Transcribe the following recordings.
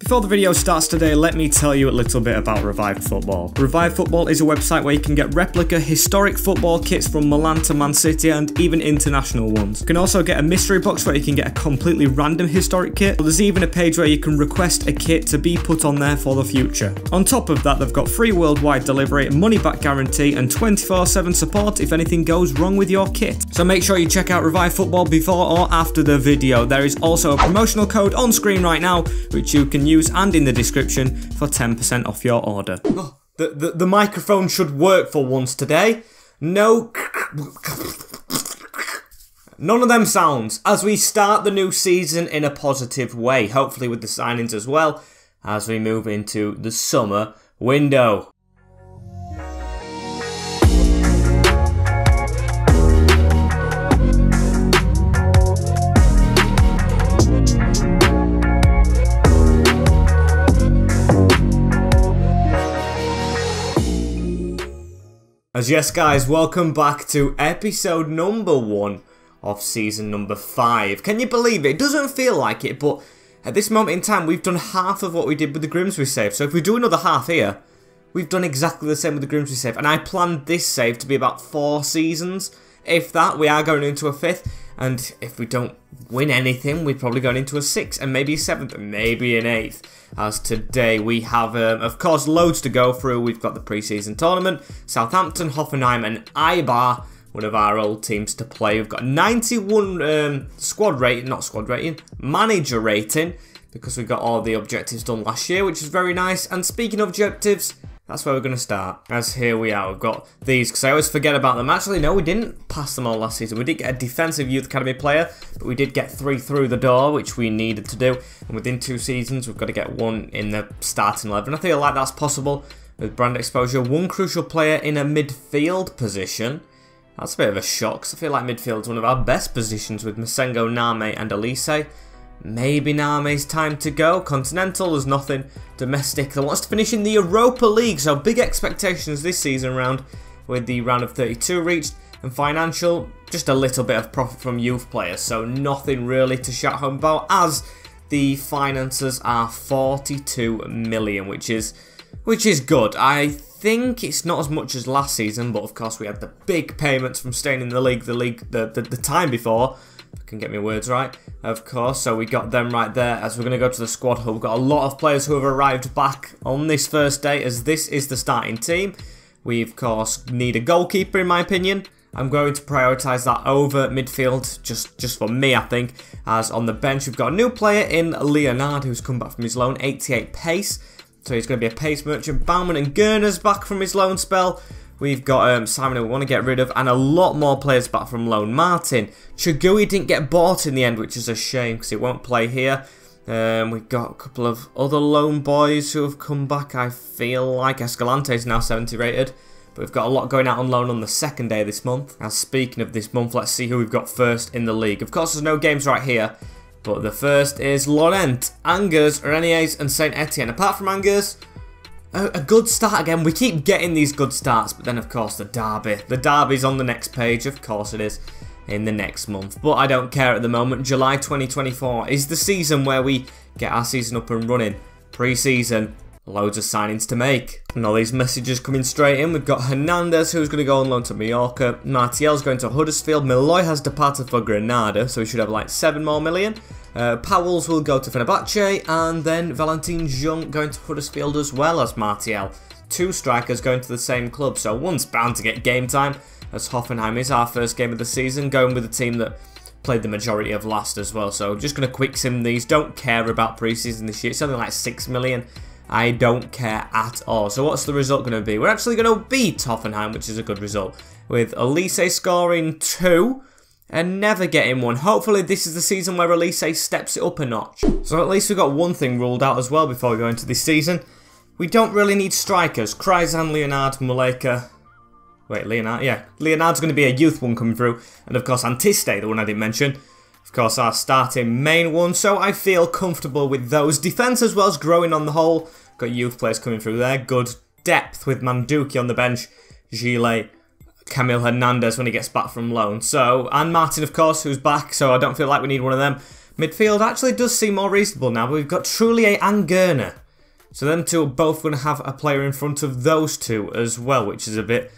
Before the video starts today, let me tell you a little bit about Revived Football. Revived Football is a website where you can get replica historic football kits from Milan to Man City and even international ones. You can also get a mystery box where you can get a completely random historic kit. There's even a page where you can request a kit to be put on there for the future. On top of that, they've got free worldwide delivery, money back guarantee and 24/7 support if anything goes wrong with your kit. So make sure you check out Revived Football before or after the video. There is also a promotional code on screen right now which you can use and in the description for 10% off your order. Oh, the microphone should work for once today. None of them sounds as we start the new season in a positive way, hopefully with the signings as well as we move into the summer window. As yes guys, welcome back to episode number 1 of season number 5. Can you believe it? It doesn't feel like it, but at this moment in time we've done half of what we did with the Grimsby save. So if we do another half here, we've done exactly the same with the Grimsby save. And I planned this save to be about 4 seasons. If that, we are going into a 5th. And if we don't win anything, we're probably going into a 6th and maybe a 7th and maybe an 8th. As today we have, of course, loads to go through. We've got the pre-season tournament, Southampton, Hoffenheim and Eibar, one of our old teams to play. We've got 91 squad rating, not squad rating, manager rating, because we got all the objectives done last year, which is very nice. And speaking of objectives, that's where we're going to start. As here we are, we've got these, because I always forget about them. Actually, no, we didn't pass them all last season. We did get a defensive youth academy player, but we did get 3 through the door, which we needed to do. And within 2 seasons, we've got to get 1 in the starting 11. I feel like that's possible with brand exposure. 1 crucial player in a midfield position. That's a bit of a shock, because I feel like midfield's one of our best positions with Masengo, Name and Elise. Maybe Name's time to go. Continental, there's nothing. Domestic, that wants to finish in the Europa League, so big expectations this season round with the round of 32 reached. And financial, just a little bit of profit from youth players, so nothing really to shout home about, as the finances are 42 million, which is good. I think it's not as much as last season, but of course we had the big payments from staying in the league the time before. If I can get my words right, of course, so we got them right there. As we're going to go to the squad hub, we've got a lot of players who have arrived back on this first day, as this is the starting team. We of course need a goalkeeper in my opinion. I'm going to prioritise that over midfield, just for me I think, as on the bench we've got a new player in Leonard who's come back from his loan, 88 pace, so he's going to be a pace merchant. Bauman and Gurner's back from his loan spell. We've got Simon who we want to get rid of, and a lot more players back from loan. Martin. Chagui didn't get bought in the end, which is a shame because he won't play here. We've got a couple of other loan boys who have come back, I feel like. Escalante is now 70 rated, but we've got a lot going out on loan on the second day of this month. Now speaking of this month, let's see who we've got first in the league. Of course there's no games right here, but the first is Laurent, Angers, Reniers and Saint Etienne. Apart from Angers, a good start again. We keep getting these good starts, but then of course the derby. The derby's on the next page, of course it is, in the next month. But I don't care at the moment. July 2024 is the season where we get our season up and running. Pre-season, loads of signings to make. And all these messages coming straight in. We've got Hernandez, who's going to go on loan to Mallorca. Martial's going to Huddersfield. Milloy has departed for Granada, so we should have like 7 more million. Powell's will go to Fenerbahce, and then Valentin Jung going to Huddersfield as well as Martial. 2 strikers going to the same club, so one's bound to get game time, as Hoffenheim is our first game of the season, going with a team that played the majority of last as well. So just going to quick sim these. Don't care about pre-season this year. It's only like 6 million. I don't care at all. So what's the result going to be? We're actually going to beat Hoffenheim, which is a good result, with Elise scoring 2 and never getting 1. Hopefully this is the season where Elise steps it up a notch. So at least we've got one thing ruled out as well before we go into this season. We don't really need strikers. Kryzan, Leonard, Muleka. Wait, Leonard? Yeah, Leonard's going to be a youth one coming through. And of course Antiste, the one I didn't mention. Of course our starting main one. So I feel comfortable with those. Defence as well as growing on the whole. Got youth players coming through there. Good depth with Manduki on the bench. Gile, Camille Hernandez when he gets back from loan. So, and Martin, of course, who's back. So I don't feel like we need one of them. Midfield actually does seem more reasonable now, but we've got Trullier and Gurner. So them two are both going to have a player in front of those two as well, which is a bit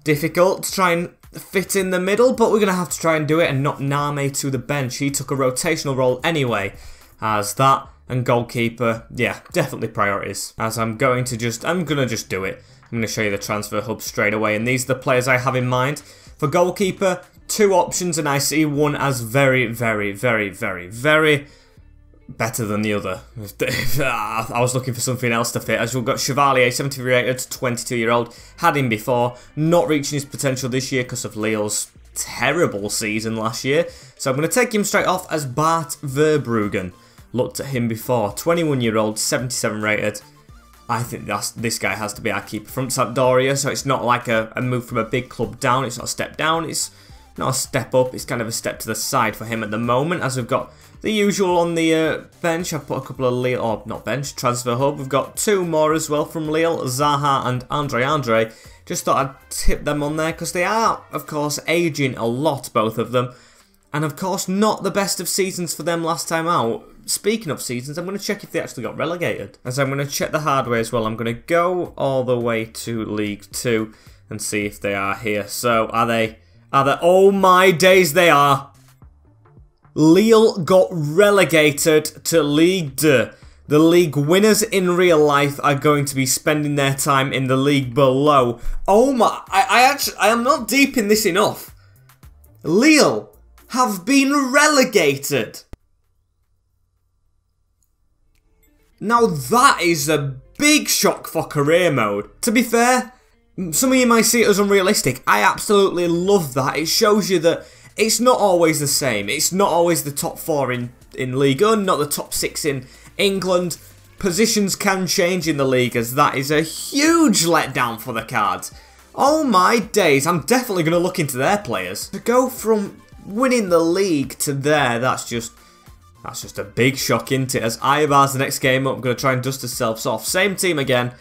difficult to try and fit in the middle, but we're going to have to try and do it and knock Name to the bench. He took a rotational role anyway, as that and goalkeeper, yeah, definitely priorities. As I'm going to just do it. I'm going to show you the transfer hub straight away, and these are the players I have in mind. For goalkeeper, 2 options, and I see one as very, very, very, very, very better than the other. I was looking for something else to fit, as we've got Chevalier, 73 rated, 22-year-old, had him before, not reaching his potential this year because of Lille's terrible season last year. So I'm going to take him straight off as Bart Verbruggen. Looked at him before, 21-year-old, 77 rated. I think this guy has to be our keeper from Sampdoria, so it's not like a move from a big club down, it's not a step down, it's not a step up, it's kind of a step to the side for him at the moment, as we've got the usual on the bench. I've put a couple of Lille, or not bench, transfer hub. We've got 2 more as well from Lille, Zaha and Andre. Just thought I'd tip them on there, because they are, of course, aging a lot, both of them. And of course, not the best of seasons for them last time out. Speaking of seasons, I'm going to check if they actually got relegated. As I'm going to check the hard way as well. I'm going to go all the way to League 2 and see if they are here. So, are they? Oh my days, they are. Lille got relegated to Ligue 2. The league winners in real life are going to be spending their time in the league below. Oh my, I am not deep in this enough. Lille have been relegated. Now that is a big shock for career mode. To be fair, some of you might see it as unrealistic. I absolutely love that. It shows you that it's not always the same. It's not always the top 4 in Ligue 1, not the top 6 in England. Positions can change in the league, as that is a huge letdown for the Cards. Oh my days, I'm definitely going to look into their players. To go from winning the league to there, that's just a big shock, isn't it? As Ibar's the next game up, I'm going to try and dust ourselves off. Same team again.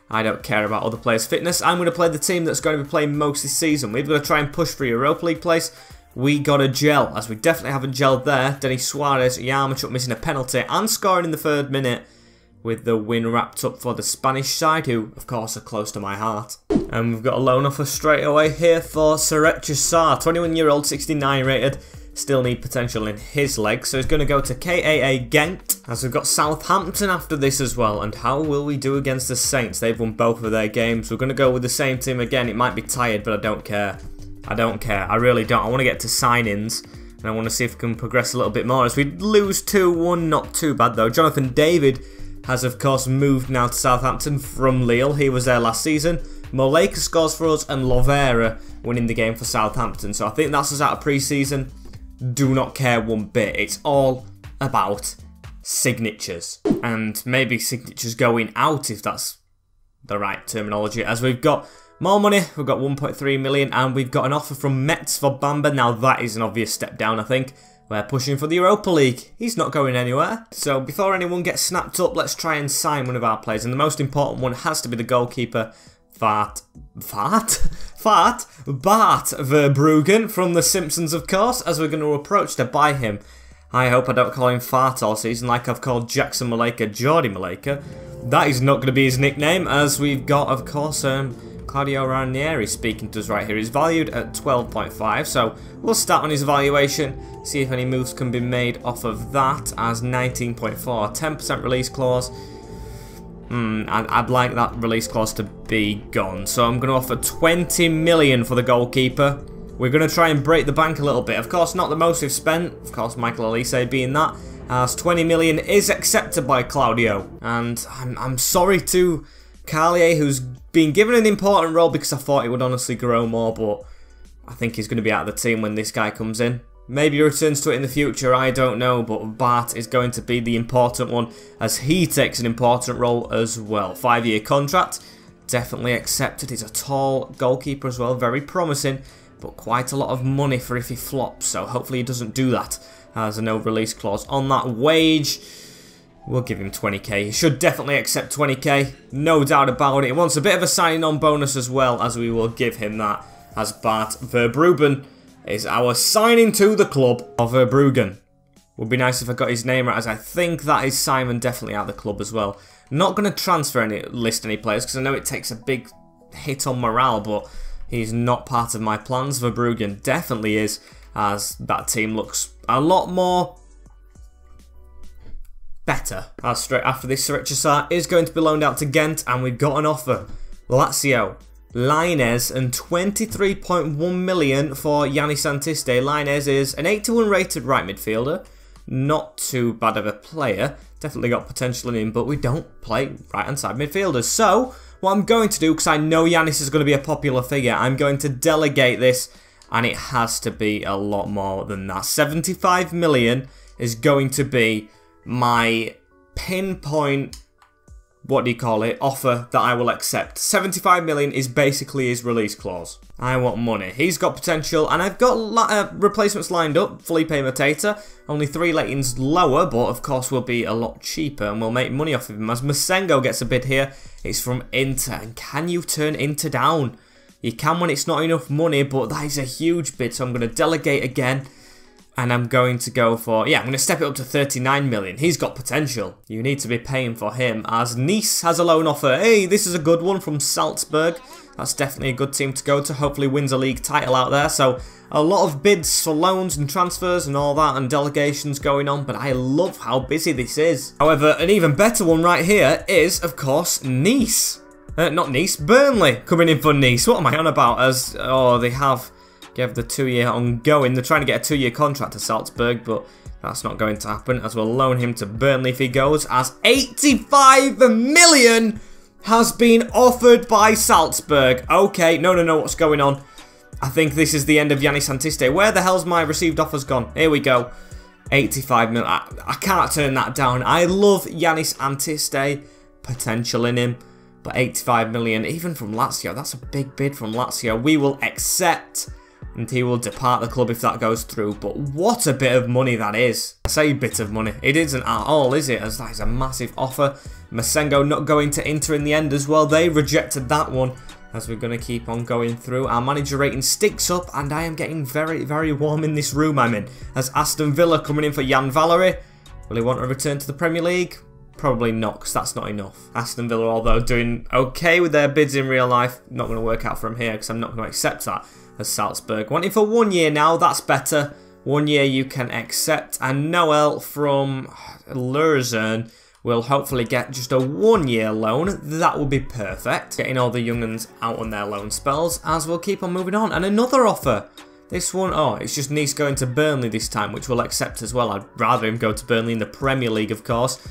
I don't care about other players' fitness. I'm going to play the team that's going to be playing most this season. We're going to try and push for Europa League place. We got a gel, as we definitely haven't gelled there. Denis Suarez, Yarmouk missing a penalty and scoring in the 3rd minute, with the win wrapped up for the Spanish side, who, of course, are close to my heart. And we've got a loan offer straight away here for Serret Chassar, 21-year-old, 69 rated. Still need potential in his legs, so he's going to go to KAA Ghent, as we've got Southampton after this as well. And how will we do against the Saints? They've won both of their games. We're going to go with the same team again. It might be tired, but I don't care. I don't care. I really don't. I want to get to sign-ins, and I want to see if we can progress a little bit more. As we lose 2-1, not too bad though. Jonathan David has, of course, moved now to Southampton from Lille. He was there last season. Moleka scores for us, and Lovera winning the game for Southampton. So I think that's us out of pre-season. Do not care one bit. It's all about signatures, and maybe signatures going out, if that's the right terminology, as we've got more money. We've got 1.3 million, and we've got an offer from Metz for Bamba. Now that is an obvious step down, I think. We're pushing for the Europa League. He's not going anywhere. So before anyone gets snapped up, let's try and sign one of our players, and the most important one has to be the goalkeeper, Bart Verbruggen from The Simpsons, of course, as we're going to approach to buy him. I hope I don't call him Fart all season like I've called Jackson Moleka Jordi Moleka. That is not going to be his nickname, as we've got, of course, Claudio Ranieri speaking to us right here. He's valued at 12.5, so we'll start on his evaluation, see if any moves can be made off of that, as 19.4, 10% release clause. I'd like that release clause to be gone, so I'm going to offer 20 million for the goalkeeper. We're going to try and break the bank a little bit. Of course, not the most we've spent, of course, Michael Elise being that, as 20 million is accepted by Claudio. And I'm sorry to Carlier, who's been given an important role, because I thought he would honestly grow more, but I think he's going to be out of the team when this guy comes in. Maybe he returns to it in the future, I don't know, but Bart is going to be the important one, as he takes an important role as well. 5-year contract, definitely accepted. He's a tall goalkeeper as well, very promising, but quite a lot of money for if he flops, so hopefully he doesn't do that. There's a no release clause on that wage. We'll give him 20k. He should definitely accept 20k, no doubt about it. He wants a bit of a signing on bonus as well, as we will give him that, as Bart Verbruggen is our signing to the club of Verbruggen. Would be nice if I got his name right, as I think that is Simon definitely out of the club as well. Not going to list any players, because I know it takes a big hit on morale, but he's not part of my plans. Verbruggen definitely is, as that team looks a lot more better. As straight after this, Sarichisar is going to be loaned out to Ghent, and we've got an offer. Lazio, Lainez, and 23.1 million for Yanis Antiste. Lainez is an 81 rated right midfielder. Not too bad of a player. Definitely got potential in him, but we don't play right-hand side midfielders. So, what I'm going to do, because I know Yanis is going to be a popular figure, I'm going to delegate this, and it has to be a lot more than that. 75 million is going to be my pinpoint, what do you call it, offer that I will accept. 75 million is basically his release clause. I want money. He's got potential, and I've got replacements lined up. Felipe Mateta, only 3 ratings lower, but of course will be a lot cheaper, and we'll make money off of him. As Masengo gets a bid here, it's from Inter, and can you turn Inter down? You can when it's not enough money, but that is a huge bid, so I'm going to delegate again. And I'm going to go for, yeah, I'm going to step it up to 39 million. He's got potential. You need to be paying for him, as Nice has a loan offer. Hey, this is a good one from Salzburg. That's definitely a good team to go to. Hopefully wins a league title out there. So a lot of bids for loans and transfers and all that, and delegations going on. But I love how busy this is. However, an even better one right here is, of course, Nice. Not Nice, Burnley coming in for Nice. What am I on about? As, oh, they have... Give the 2-year ongoing. They're trying to get a 2-year contract to Salzburg, but that's not going to happen, as we'll loan him to Burnley if he goes, as 85 million has been offered by Salzburg. Okay, no, what's going on? I think this is the end of Yanis Antiste. Where the hell's my received offers gone? Here we go. 85 million. I can't turn that down. I love Yanis Antiste. Potential in him. But 85 million, even from Lazio, that's a big bid from Lazio. We will accept, and he will depart the club if that goes through. But what a bit of money that is. I say bit of money. It isn't at all, is it? As that is a massive offer. Masengo not going to Inter in the end as well. They rejected that one, as we're going to keep on going through. Our manager rating sticks up, and I am getting very, very warm in this room I'm in. As Aston Villa coming in for Jan Valery. Will he want to return to the Premier League? Probably not, because that's not enough. Aston Villa, although doing okay with their bids in real life, not going to work out from here, because I'm not going to accept that as Salzburg. Wanting for 1 year now, that's better. 1 year you can accept. And Noel from Luzern will hopefully get just a 1 year loan. That will be perfect. Getting all the young uns out on their loan spells, as we'll keep on moving on. And another offer. This one, oh, it's just Nice going to Burnley this time, which we'll accept as well. I'd rather him go to Burnley in the Premier League, of course.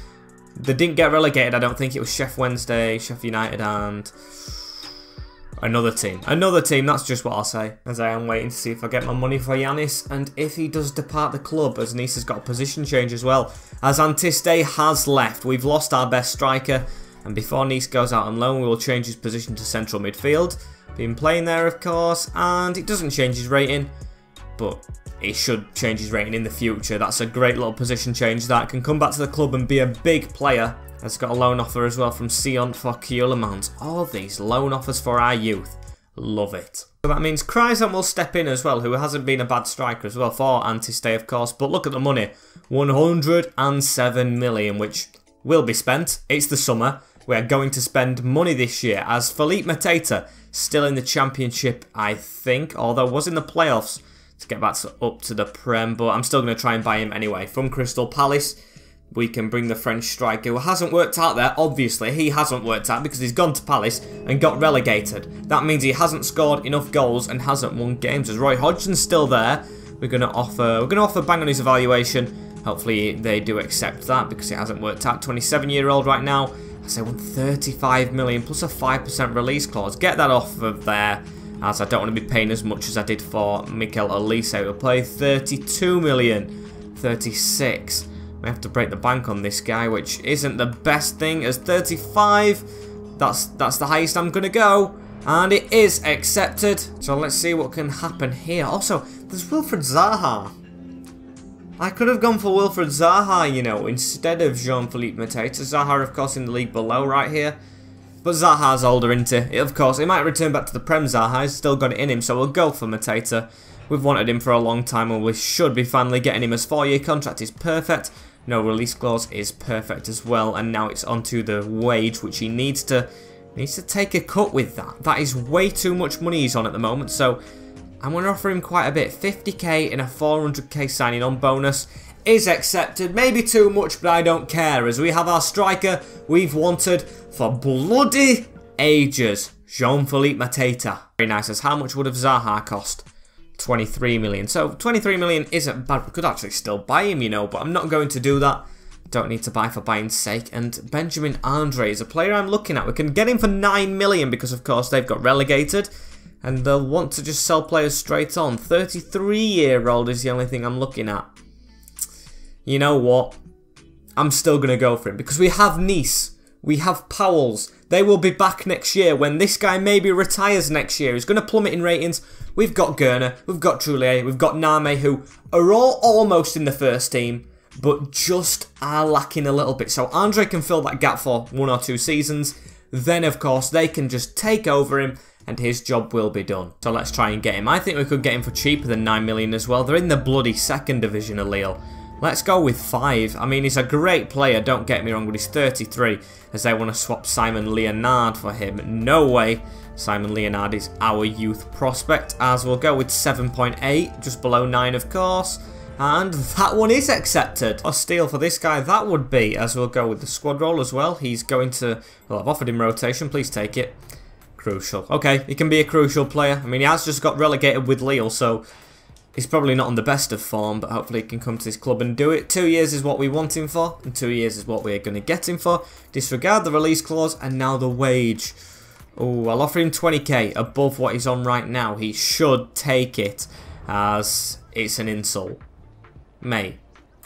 They didn't get relegated, I don't think. It was Sheffield Wednesday, Sheffield United, and another team. Another team, that's just what I'll say. As I am waiting to see if I get my money for Yanis, and if he does depart the club, as Nice has got a position change as well. As Antiste has left, we've lost our best striker, and before Nice goes out on loan, we will change his position to central midfield. Been playing there, of course, and it doesn't change his rating, but it should change his rating in the future. That's a great little position change that can come back to the club and be a big player. Has got a loan offer as well from Sion for CAREERMODE. All these loan offers for our youth. Love it. So that means Kryzant will step in as well, who hasn't been a bad striker as well for Antiste, of course. But look at the money. 107 million, which will be spent. It's the summer. We are going to spend money this year, as Felipe Mateta still in the Championship, I think, although was in the playoffs to get back up to the Prem, but I'm still going to try and buy him anyway. From Crystal Palace, we can bring the French striker who hasn't worked out there. Obviously, he hasn't worked out because he's gone to Palace and got relegated. That means he hasn't scored enough goals and hasn't won games. As Roy Hodgson's still there, we're going to offer bang on his evaluation. Hopefully they do accept that because it hasn't worked out. 27-year-old right now. I say 135 million plus a 5% release clause. Get that off of there, as I don't want to be paying as much as I did for Mikel Olise. We'll play 32 million, 36. We have to break the bank on this guy, which isn't the best thing, as 35, that's the highest I'm going to go, and it is accepted. So let's see what can happen here. Also, there's Wilfred Zaha. I could have gone for Wilfred Zaha, you know, instead of Jean-Philippe Mateta. Zaha, of course, in the league below right here. But Zaha's older, isn't he? Of course, he might return back to the Prem. Zaha. He's still got it in him, so we'll go for Mateta. We've wanted him for a long time, and we should be finally getting him. His 4-year contract is perfect. No release clause is perfect as well. And now it's onto the wage, which he needs to take a cut with that. That is way too much money he's on at the moment, so I'm going to offer him quite a bit. 50k in a 400k signing on bonus is accepted. Maybe too much, but I don't care, as we have our striker we've wanted for bloody ages, Jean-Philippe Mateta. Very nice. As how much would have Zaha cost? 23 million. So 23 million isn't bad. We could actually still buy him, you know, but I'm not going to do that. Don't need to buy for buying's sake. And Benjamin Andre is a player I'm looking at. We can get him for 9 million because, of course, they've got relegated. And they'll want to just sell players straight on. 33-year-old is the only thing I'm looking at. You know what? I'm still going to go for him because we have Nice. We have Powell's. They will be back next year when this guy maybe retires next year. He's going to plummet in ratings. We've got Gerner. We've got Trullier. We've got Name, who are all almost in the first team, but just are lacking a little bit. So Andre can fill that gap for 1 or 2 seasons. Then, of course, they can just take over him and his job will be done. So let's try and get him. I think we could get him for cheaper than 9 million as well. They're in the bloody 2nd division of Lille. Let's go with 5. I mean, he's a great player, don't get me wrong, but he's 33, as they want to swap Simon Leonard for him. No way. Simon Leonard is our youth prospect, as we'll go with 7.8, just below 9, of course. And that one is accepted. A steal for this guy, that would be, as we'll go with the squad role as well. He's going to, well, I've offered him rotation, please take it. Crucial. Okay, he can be a crucial player. I mean, he has just got relegated with Lille, so he's probably not on the best of form, but hopefully he can come to this club and do it. 2 years is what we want him for, and 2 years is what we're going to get him for. Disregard the release clause, and now the wage. Oh, I'll offer him 20k above what he's on right now. He should take it, as it's an insult. Mate,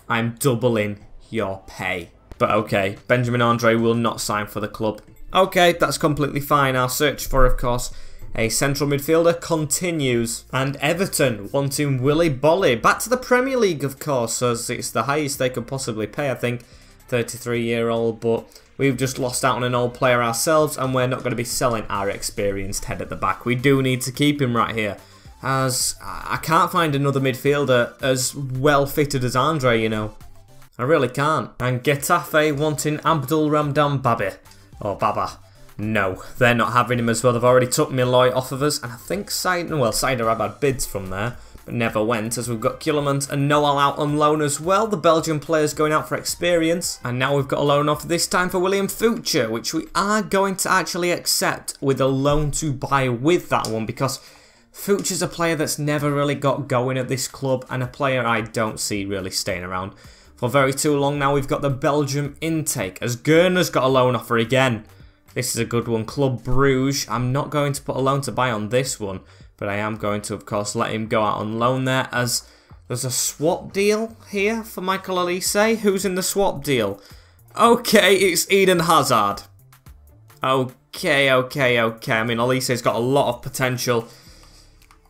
I'm doubling your pay. But okay, Benjamin Andre will not sign for the club. Okay, that's completely fine. Our search for, of course, a central midfielder continues. And Everton wanting Willy Bolly. Back to the Premier League, of course, as it's the highest they could possibly pay, I think. 33-year-old, but we've just lost out on an old player ourselves, and we're not going to be selling our experienced head at the back. We do need to keep him right here, as I can't find another midfielder as well fitted as Andre, you know. I really can't. And Getafe wanting Abdul Ramdan Babi. Or Baba. No, they're not having him as well. They've already took Milloy off of us. And I think Said Arab had bids from there, but never went, as we've got Killemans and Noel out on loan as well. The Belgian players going out for experience. And now we've got a loan offer this time for William Fuchs, which we are going to actually accept with a loan to buy with that one, because Fuchs is a player that's never really got going at this club, and a player I don't see really staying around for very too long. Now we've got the Belgium intake, as Gerner's got a loan offer again. This is a good one. Club Bruges. I'm not going to put a loan to buy on this one, but I am going to, of course, let him go out on loan there, as there's a swap deal here for Michael Elise. Who's in the swap deal? Okay, it's Eden Hazard. Okay. I mean, Elise's got a lot of potential,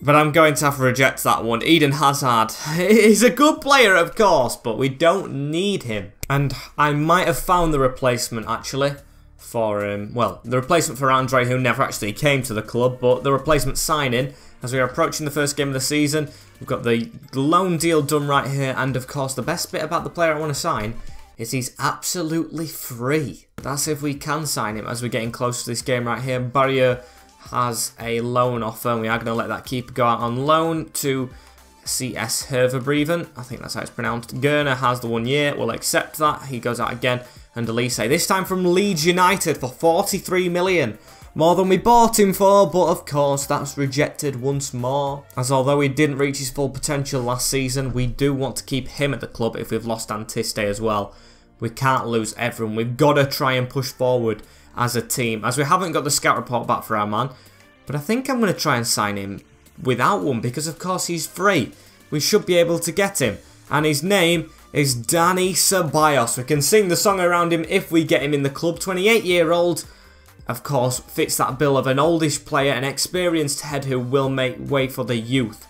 but I'm going to have to reject that one. Eden Hazard. He's a good player, of course, but we don't need him. And I might have found the replacement, actually, for, well, the replacement for Andre, who never actually came to the club, but the replacement signing, as we are approaching the first game of the season. We've got the loan deal done right here, and of course, the best bit about the player I want to sign is he's absolutely free. That's if we can sign him, as we're getting close to this game right here. Barrier has a loan offer, and we are going to let that keeper go out on loan to CS Herverbreven. I think that's how it's pronounced. Gerner has the 1 year. We'll accept that. He goes out again. And Elise, this time from Leeds United for 43 million. More than we bought him for, but of course that's rejected once more. As although he didn't reach his full potential last season, we do want to keep him at the club if we've lost Antiste as well. We can't lose everyone. We've got to try and push forward as a team, as we haven't got the scout report back for our man. But I think I'm going to try and sign him without one, because of course he's free. We should be able to get him. And his name is Dani Ceballos. We can sing the song around him if we get him in the club. 28-year-old, of course, fits that bill of an oldish player, an experienced head who will make way for the youth.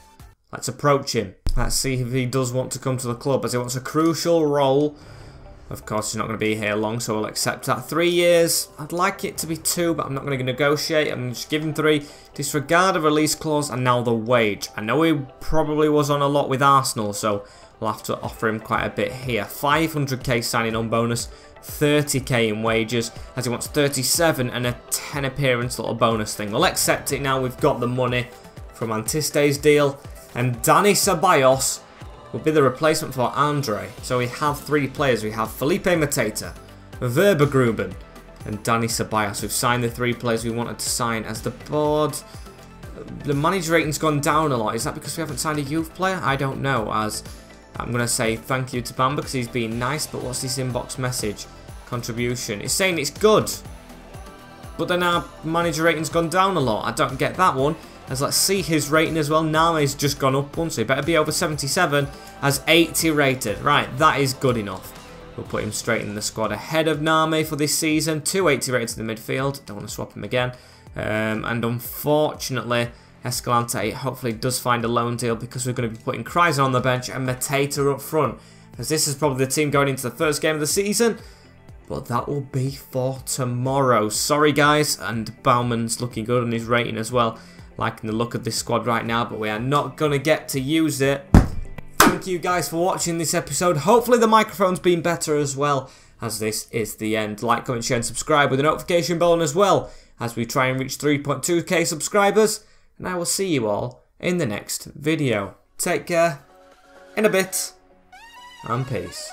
Let's approach him. Let's see if he does want to come to the club, as he wants a crucial role Of course, he's not going to be here long, so we'll accept that. 3 years. I'd like it to be 2, but I'm not going to negotiate. I'm going to just give him 3. Disregard a release clause, and now the wage. I know he probably was on a lot with Arsenal, so we'll have to offer him quite a bit here. 500k signing on bonus, 30k in wages, as he wants 37 and a 10 appearance little bonus thing. We'll accept it now. We've got the money from Antiste's deal, and Dani Ceballos will be the replacement for Andre. So we have 3 players. We have Felipe Mateta, Verbergruben, and Dani Ceballos. We've signed the 3 players we wanted to sign. As the board, the manager rating's gone down a lot. Is that because we haven't signed a youth player? I don't know, as I'm going to say thank you to Bamba because he's been nice, but what's this inbox message? Contribution. It's saying it's good, but then our manager rating's gone down a lot. I don't get that one. As let's see his rating as well. Name's just gone up one, so he better be over 77 as 80 rated. Right, that is good enough. We'll put him straight in the squad ahead of Name for this season. 280 rated in the midfield. Don't want to swap him again. And unfortunately, Escalante hopefully does find a loan deal because we're going to be putting Kryzen on the bench and Mateta up front. As this is probably the team going into the first game of the season. But that will be for tomorrow. Sorry guys, and Bauman's looking good on his rating as well. Liking the look of this squad right now, but we are not going to get to use it. Thank you guys for watching this episode. Hopefully the microphone's been better as well, as this is the end. Like, comment, share and subscribe with the notification bell on as well, as we try and reach 3.2k subscribers. And I will see you all in the next video. Take care, in a bit, and peace.